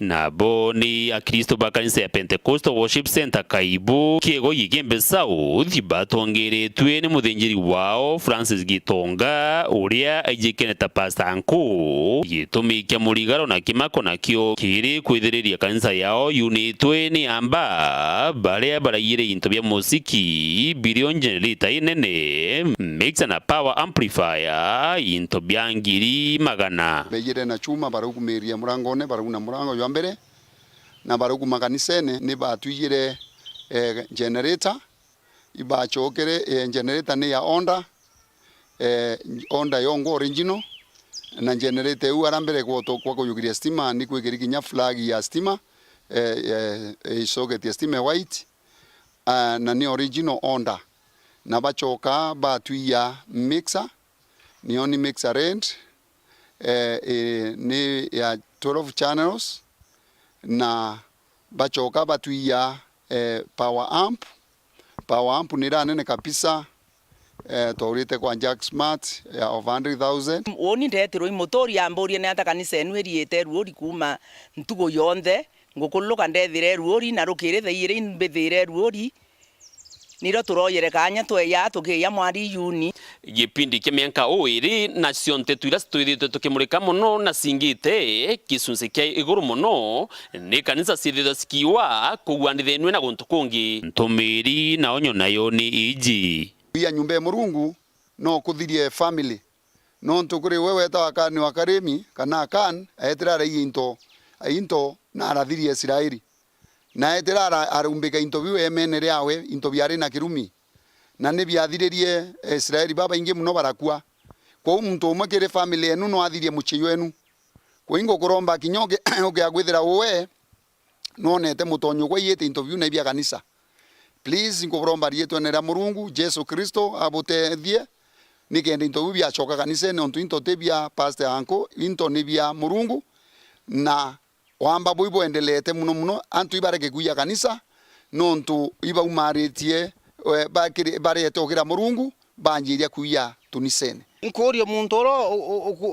nabo ni akristo bakanisa ya Pentecost Worship Center Kaibu kiego Embe South batongeretwe ni muthenjiri wao Francis Gitonga uria ajikene ta pastor nku gitumikia murigaro na kimako nakio kiri kwithiriria kanisa yao unitwe ni amba baria barayire into bya musiki billion generator inene mixer na power amplifier into bya ngiri magana beyire na chuma barugumiria murangone baruguna murango mbere na barugu makanisene ni batuyire generator ibachokere generator ni ya Honda Honda yongo original na generator u arambere kwa kuyugiria stima ni kwigiri kinya flag ya stima socket ya stima white na ni original Honda na bachoka batuia mixer ni oni mixer red ni ya 12 channels na bachoka batuia power amp ni ranene kabisa twaurite kwa Jack Smart ya of 100,000 oni ndetero imotori amborie ne ata kanisa enu eriete ruori kuma ntugo yonthe ngukuluka ndethire ruori na rukire theire mbethire ruori niro turoyere kanya tweya tukiya mwari yuni gipindi kia mianka oiri na ciontetu ira twithite tukimurika muno na singite kisunse kia iguru muno ni kanisa cithitha sikiwa kugwanithenwe na guntu kungi ntumiri na onyo nayo ni iji ya nyumba ya Murungu no kuthirie family no ntukuri wewe ta wakani wakaremi kana kan aeterara into na arathirie Israeli na aeterara arumbika into biwe emenere awe into biare na kirumi na ne biathiririe Israeli baba ingi muno barakua kwa muntu umwe kire family enu no athirie muchiyo enu kwa ingo kuromba kinyoge ogiagwithira uwe no nete mutonyo kwa yete into biu na bia kanisa. Please nguromba rietu nera Murungu Jesu Kristo abutethie nikende into bia choka kanisa ne ontu into tebia pastor anko into nibia Murungu na wamba buibo endelete muno antu ibareke kuya kanisa nontu iba umaritie barete okira Murungu banjiria kuya tunisene nkorio muntu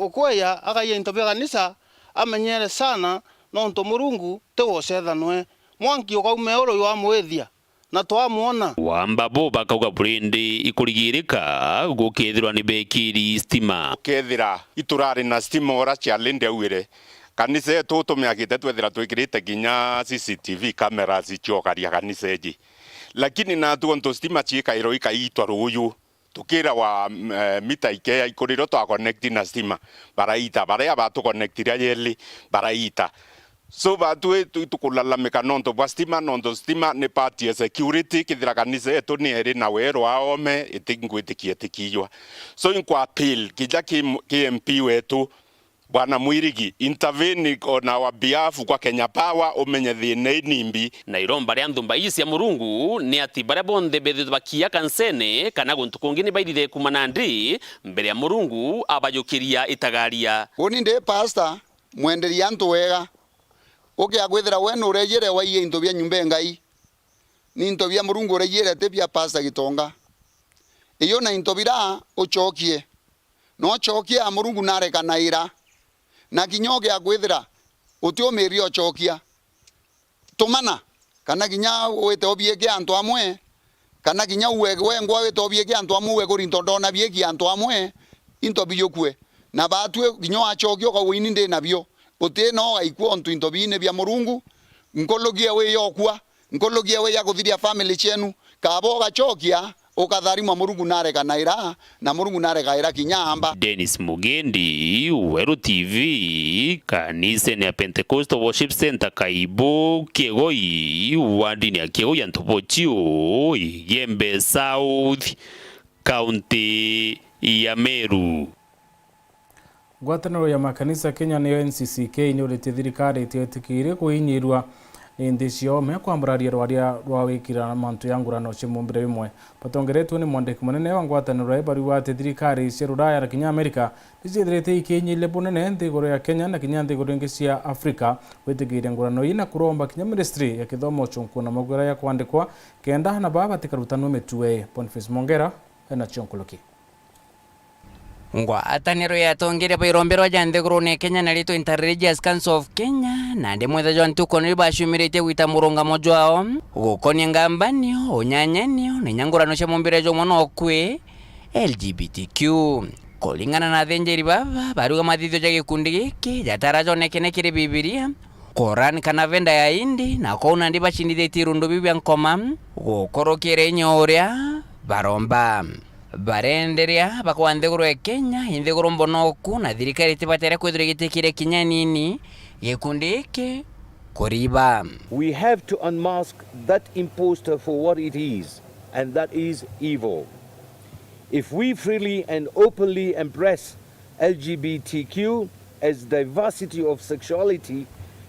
okweya akaye into bia kanisa amenyere sana nontu Murungu tegocethanwe mwanki okaume oro yo amwethia na twamuona wamba bo bakauga brindi ikurigirika gukethirwa ni bekiri stima kethira iturari na stima ora challenge awire kanisa yetu tumiagite twethira twikirite ginya CCTV cameras ichokaria kanisa eji lakini na tuonto stima chika iroika itwa ruyu tukira wa mita ike ikuriro twa connect na stima baraita bara batu connectira yeli baraita so batu tukulalamika nonto bwa stima ne party ya security kithira kanisa yetu ni eri na wero aome itingwitikie tikiywa so inkwa appeal kija KMP wetu Bwana Mwirigi intervene on our behalf kwa Kenya Power umenye thine nimbi na iromba ria nthumba isi ya Murungu ni ati bare bonde bethu bakia kansene kana guntu kungi ni bairire kumanandi mbere ya Murungu abajukiria itagaria oni nde pastor mwenderia antu wega ogiagwithira we no rejere wa iye into bia nyumba ngai ni into bia Murungu rejere te bia pastor Gitonga iyo na into bira ochokie no chokia Murungu nare kanaira na kinyoge agwithira utio merio chokia tumana kana kinya wete obiege antu amwe kana kinya wengwa wete obiege antu amwe kurinto ndona biegi antu amwe into biyokwe na batwe kinyo achokio kwa wini nde nabyo ote no aikwo ontu into bine bya Murungu nkologia we yokwa nkologia we yakuthiria family chenu kaboga chokia ukatharima Murungu nare kanaira na Murungu nare kaira kinyamba. Dennis Mugendi, Weru TV, kanisa ya Pentecostal Worship Center Kaibo Kegoi, wadi ni ya Kegoi Antopochio, Yembe South, County ya Meru. Ngwataniro ya makanisa Kenya niyo NCCK ni urite thirikari ititikire kuhinyirwa ndi ciome kwambararia rwa wikira mantu yangurano cimumbire bimwe patongeretwo ni mwandiki munene wa ngwataniro ya bari wa thirikari cia Ruraya na Kenya Amerika nicithirite ikinyile bunene nthiguru ya Kenya na kinya nthiguru ingi cia Afrika witigire ngurano ina kuromba kinya ministry ya kithomo chunku na magura ya kwandikwa kenda na baba tikarutanwe metue Boniface Mongera na Chonkoloki ngwataniro yatongere bairombero janthiguru ne Kenya na rito Interreligious Council of Kenya na ndemwetha John Tukoni bashumirite gwita murunga mojo ao gukonia ngambanio unyanyanio na nyangurano cia mumbire jo mono kwe LGBTQ kulingana na thenjeri baba baruga mathithio ja gikundi giki jatarajo nekene kiri Biblia Koran kana venda ya indi na kona ndi bachindithĩtie rundu bibia nkoma gukorokire nyoria baromba barenderia bakwa nthiguru ya Kenya inthiguru mbonoku na thirikari tibatere kwithira gitikire kinya nini gikundi iki kuriba. We have to unmask that imposter for what it is, and that is evil. If we freely and openly embrace LGBTQ as diversity of sexuality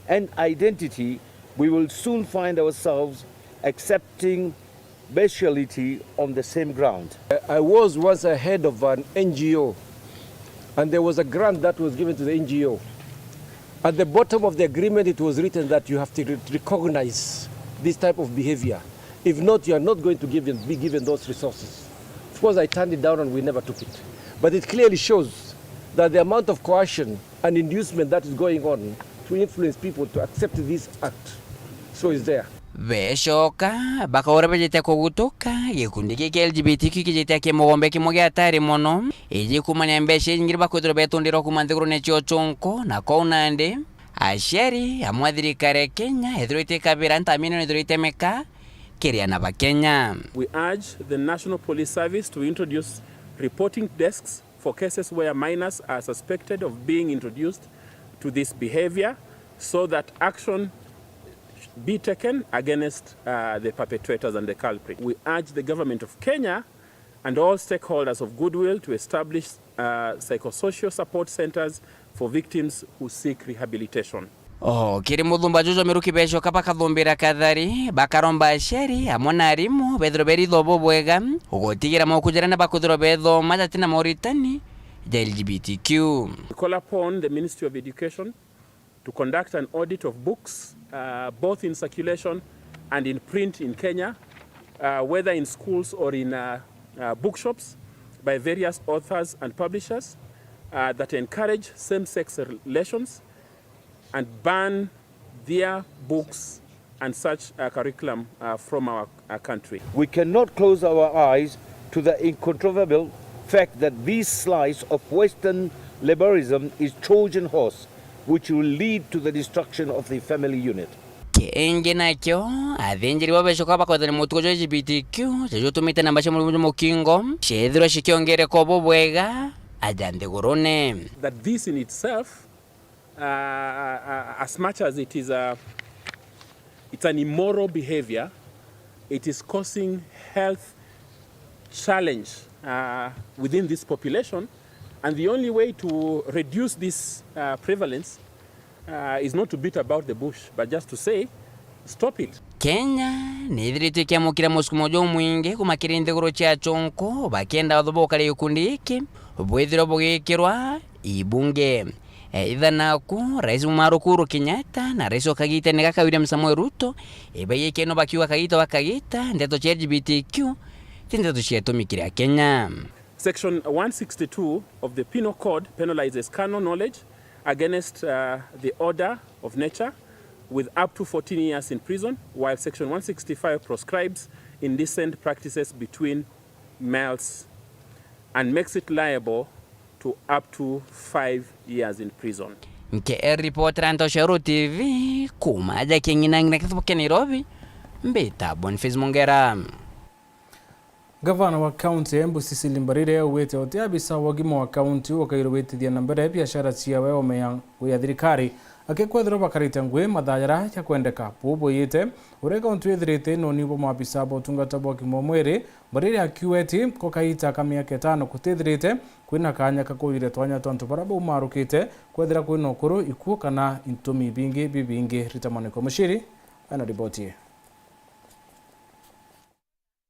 and identity, we will soon find ourselves accepting bestiality on the same ground. I was once a head of an NGO, and there was a grant that was given to the NGO. At the bottom of the agreement, it was written that you have to recognize this type of behavior. If not, you are not going to be given those resources. Of course, I turned it down and we never took it. But it clearly shows that the amount of coercion and inducement that is going on to influence people to accept this act, so is there. Beshoka bakaora bajete kugutuka gikundi kiki LGBTQ kijete kimugombe kimoge atari mono iji kumanya mbeshe ngiri bakwetro betondero kumanthiguru necho chonko na kounande asheri amwathirikare Kenya ethroite kabira ntamino ethroite meka kiriana ba Kenya. We urge the National Police Service to introduce reporting desks for cases where minors are suspected of being introduced to this behavior so that action be taken against the perpetrators and the culprit. We urge the government of Kenya and all stakeholders of goodwill to establish psychosocial support centers for victims who seek rehabilitation. Kiri muthumba jojo miruki besho kapa kathumbira kathari bakaromba sheri amona arimu bethro beri thobo bwega ugotigira mokujirana bakuthro betho matatina moritani ja LGBTQ. We call upon the Ministry of Education to conduct an audit of books both in circulation and in print in Kenya, whether in schools or in bookshops by various authors and publishers that encourage same-sex relations and ban their books and such curriculum from our country. We cannot close our eyes to the incontrovertible fact that this slice of Western liberalism is Trojan horse, which will lead to the destruction of the family unit. Kenge nakyo athenjeri babeshoka bakwethana mutugo jo LGBTQ jejotumite namba shemulu mukingo shethiro shikiongere kobo bwega ajande gorone. That this in itself as much as it is it's an immoral behavior, it is causing health challenge within this population, and the only way to reduce this prevalence is not to beat about the bush, but just to say, stop it. Kenya nithirite kiamukira musukumo jo mwingi kumakira nthiguru cia chonko bakenda wathobo kale yukundi iki bwithiro bugikirwa ibunge Ithanaku rais Umaru Kuru Kenyatta na rais Kagita Negaka William Samoei Ruto ibayeke no bakiwa kagita bakagita nteto cia LGBTQ tindeto cia tumikira Kenya. Section 162 of the Penal Code penalizes carnal knowledge against the order of nature with up to 14 years in prison, while Section 165 proscribes indecent practices between males and makes it liable to up to 5 years in prison. Nke reporter Antosharu TV kumaja kinginangina kithuke Nairobi mbeta Boniface Mongera. Gavana wa kaunti ya Embu Cecily Mbarire uwete otiabisa wagimo wa kaunti wakairowetithia na mbere biashara ciawe omeya ya thirikari akekwethero bakarite ngwe mathayara ya kwendeka bubu yite ureka ontwethirite no nibo mabisa botungata bwa kimomwere Mbarire akiweti ko kaita kamiaka 5 kutethirite kwina kanya kakoire twanya tonto barabo marukite kwethira kwina okuru ikuo kana intumi bibingi ritamaniko mushiri ana ripoti.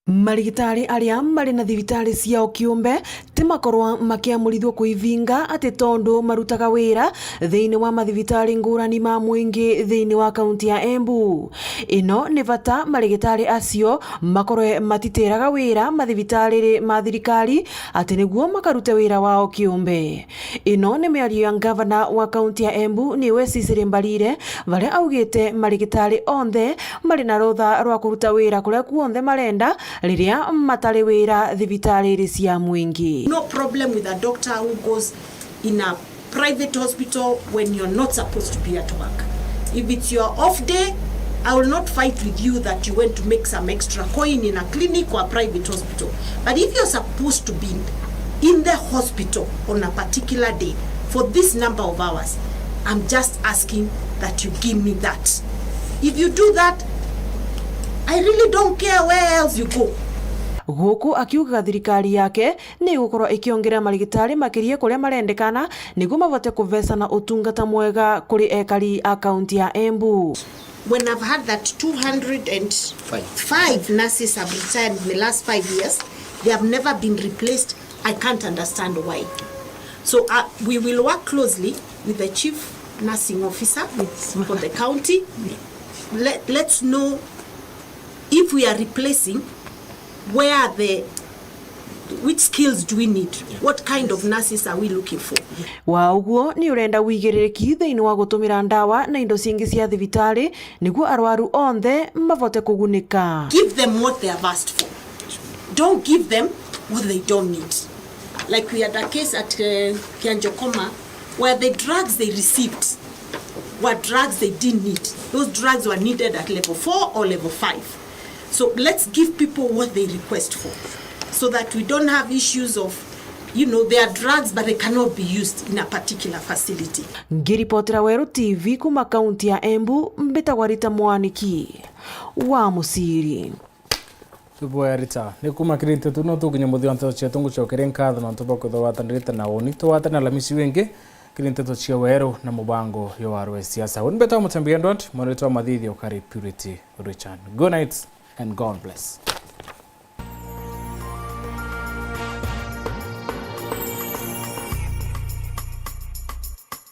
Marigitari aria mari na thibitari ciao kiumbe timakorwa makiamurithwo kuivinga ati tondu marutaga wira thiini wa mathibitari ngurani ma mwingi thiini wa kaunti ya Embu. Ino ni bata marigitari acio makorwe matiteraga wira mathibitari ma thirikari ati niguo makarute wira wao kiumbe. Ino ni miario ya gavana wa kaunti ya Embu niwe Cecily Mbarire varia augite marigitari onthe mari na rotha rwa kuruta wira kuria kuonthe marenda liria matare wira thibitari cia mwingi. No problem with a doctor who goes in a private hospital when you're not supposed to be at work. If it's your off day, I will not fight with you that you went to make some extra coin in a clinic or a private hospital. But if you're supposed to be in the hospital on a particular day for this number of hours, I'm just asking that you give me that. If you do that, I really don't care where else you go. guku akiuga thirikari yake ni gukorwo ikiongera marigitari makirie kuria marendekana niguo mavote kuvecana utungata mwega kuri ekari a kaunti ya Embu. When I've had that 205 nurses have retired in the last 5 years, they have never been replaced. I can't understand why. So we will work closely with the chief nursing officer for the county. Let's know if we are replacing, where are which skills do we need? What kind of nurses are we looking for? Wa uguo ni urenda wigiririki thiini wa gutumira ndawa na indo cingi cia thibitari niguo arwaru onthe mavote kugunika. Give them what they have asked for. Don't give them what they don't need. Like we had a case at Kianjokoma where the drugs they received were drugs they didn't need. Those drugs were needed at level 4 or level 5. So let's give people what they request for, so that we don't have issues of, there are drugs but they cannot be used in a particular facility. Ngiripotera Weru TV kuma kaunti ya Embu, mbitagwa Rita Mwaniki wa Musiri. Tuboya Rita ni kuma kiri Nteto no tuginya muthio Nteto cia tungu chokere nkatho no tuboko thwatanirite na oni twatana lamisi wengi kiri Nteto cia Weru na mubango yo warwe siasa. Unbeta MUTEMBEI ndont monitor mathithio kari Purity Richard. Good night and God bless.